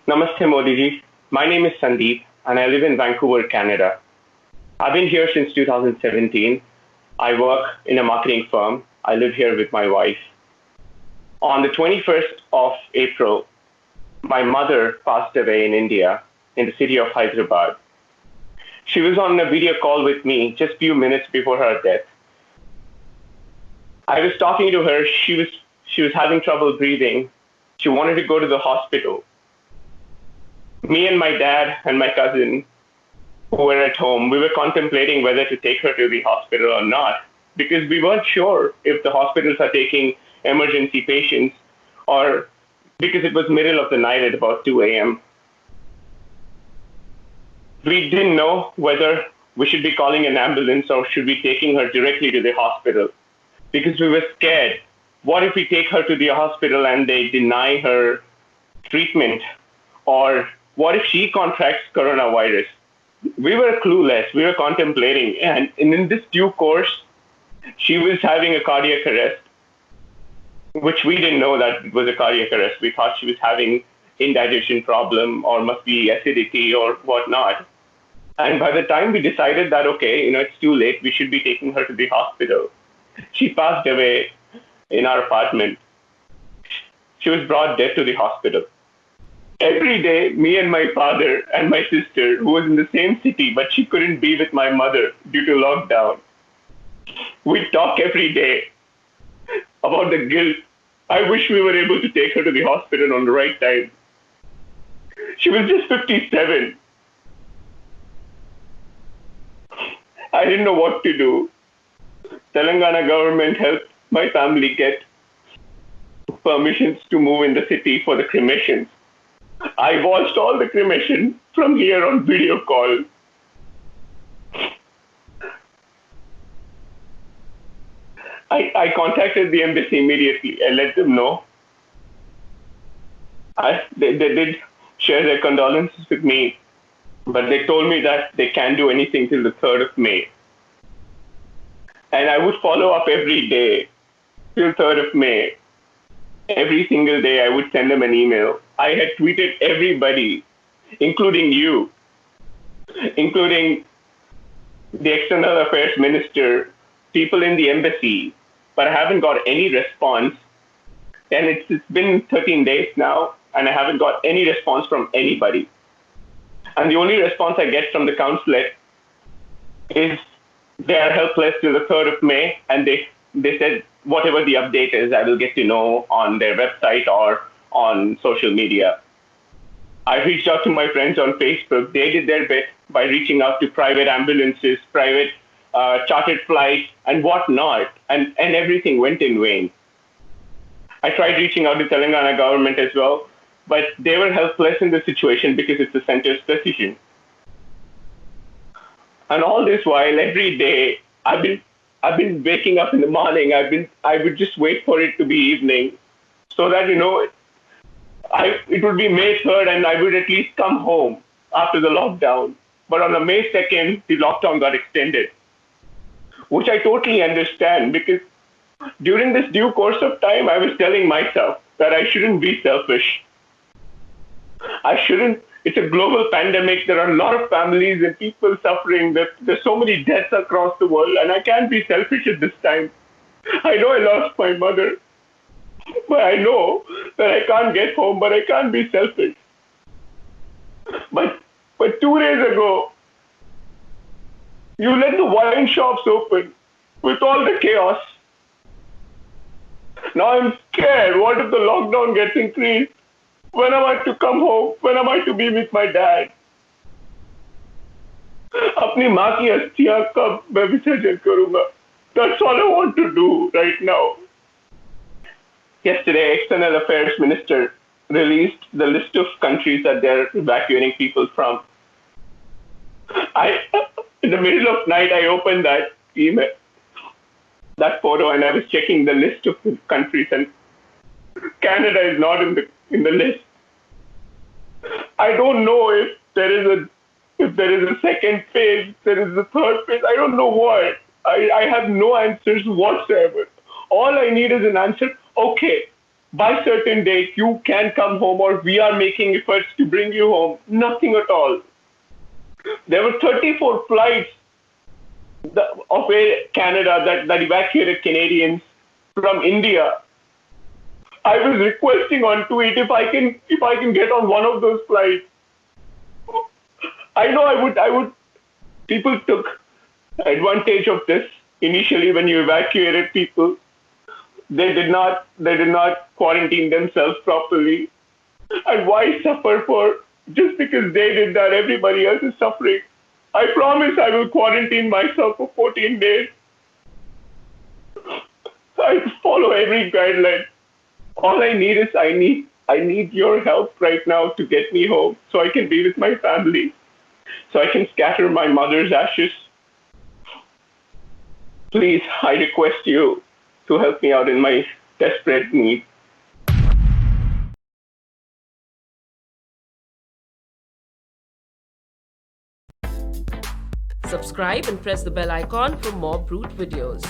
Namaste Modi ji. My name is Sandeep and I live in Vancouver, Canada. I've been here since 2017. I work in a marketing firm. I live here with my wife. On the 21st of April, my mother passed away in India, in the city of Hyderabad. She was on a video call with me just a few minutes before her death. I was talking to her. She was having trouble breathing. She wanted to go to the hospital. Me and my dad and my cousin who were at home, we were contemplating whether to take her to the hospital or not because we weren't sure if the hospitals are taking emergency patients or because it was middle of the night at about 2 a.m. We didn't know whether we should be calling an ambulance or should be taking her directly to the hospital because we were scared. What if we take her to the hospital and they deny her treatment? Or what if she contracts coronavirus? We were clueless. We were contemplating. And in this due course, she was having a cardiac arrest, which we didn't know that it was a cardiac arrest. We thought she was having indigestion problem or must be acidity or whatnot. And by the time we decided that, okay, it's too late, we should be taking her to the hospital, she passed away in our apartment. She was brought dead to the hospital. Every day, me and my father and my sister, who was in the same city, but she couldn't be with my mother due to lockdown, we talk every day about the guilt. I wish we were able to take her to the hospital on the right time. She was just 57. I didn't know what to do. Telangana government helped my family get permissions to move in the city for the cremations. I watched all the cremation from here on video call. I contacted the embassy immediately and let them know. They did share their condolences with me, but they told me that they can't do anything till the 3rd of May. And I would follow up every day till 3rd of May. Every single day I would send them an email. I had tweeted everybody, including you, including the External Affairs Minister, people in the embassy, but I haven't got any response. And it's been 13 days now, and I haven't got any response from anybody. And the only response I get from the consulate is they are helpless till the 3rd of May, and they said whatever the update is, I will get to know on their website or on social media. I reached out to my friends on Facebook. They did their bit by reaching out to private ambulances, private chartered flights, and whatnot, and everything went in vain. I tried reaching out to Telangana government as well, but they were helpless in the situation because it's the center's decision. And all this while, every day, I've been waking up in the morning. I would just wait for it to be evening, so that it would be May 3rd, and I would at least come home after the lockdown. But on the May 2nd, the lockdown got extended, which I totally understand because during this due course of time, I was telling myself that I shouldn't be selfish. I shouldn't. It's a global pandemic. There are a lot of families and people suffering. There's so many deaths across the world, and I can't be selfish at this time. I know I lost my mother, but I know that I can't get home, but I can't be selfish. But 2 days ago, you let the wine shops open with all the chaos. Now I'm scared. What if the lockdown gets increased? When am I to come home? When am I to be with my dad? अपनी माँ की अस्थियाँ कब मैं विसर्जन करूँगा? That's all I want to do right now. Yesterday, External Affairs Minister released the list of countries that they're evacuating people from. In the middle of night, I opened that email, that photo, and I was checking the list of countries, and Canada is not in the list. I don't know if there is a second phase, if there is a third phase. I don't know what. I have no answers whatsoever. All I need is an answer. Okay, by certain date you can come home, or we are making efforts to bring you home. Nothing at all. There were 34 flights of Air Canada that evacuated Canadians from India. I was requesting on tweet if I can get on one of those flights. I know I would. People took advantage of this initially when you evacuated people. They did not quarantine themselves properly. And why suffer for just because they did that? Everybody else is suffering. I promise I will quarantine myself for 14 days. I follow every guideline. All I need is I need your help right now to get me home so I can be with my family, so I can scatter my mother's ashes. Please, I request you to help me out in my desperate need. Subscribe and press the bell icon for more Brute videos.